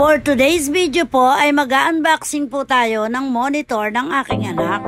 For today's video po ay mag-unboxing po tayo ng monitor ng aking anak.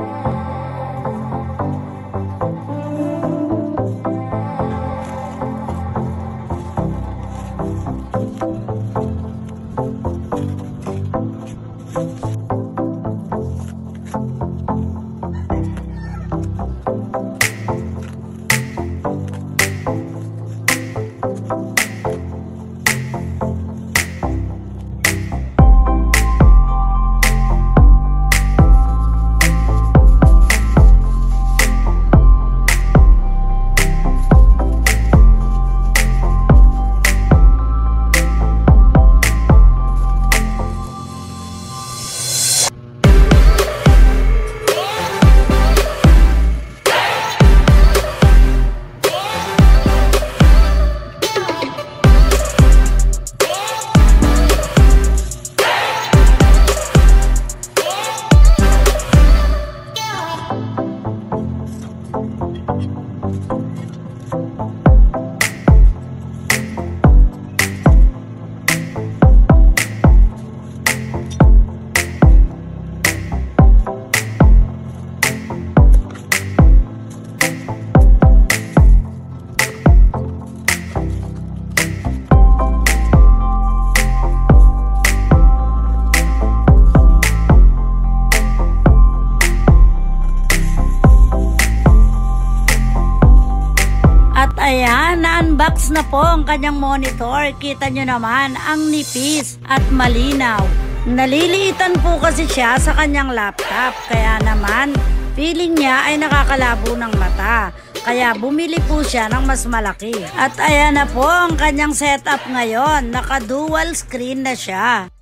Ayan, na-unbox na po ang kanyang monitor. Kita nyo naman, ang nipis at malinaw. Naliliitan po kasi siya sa kanyang laptop. Kaya naman, feeling niya ay nakakalabo ng mata. Kaya bumili po siya ng mas malaki. At ayan na po ang kanyang setup ngayon. Naka-dual screen na siya.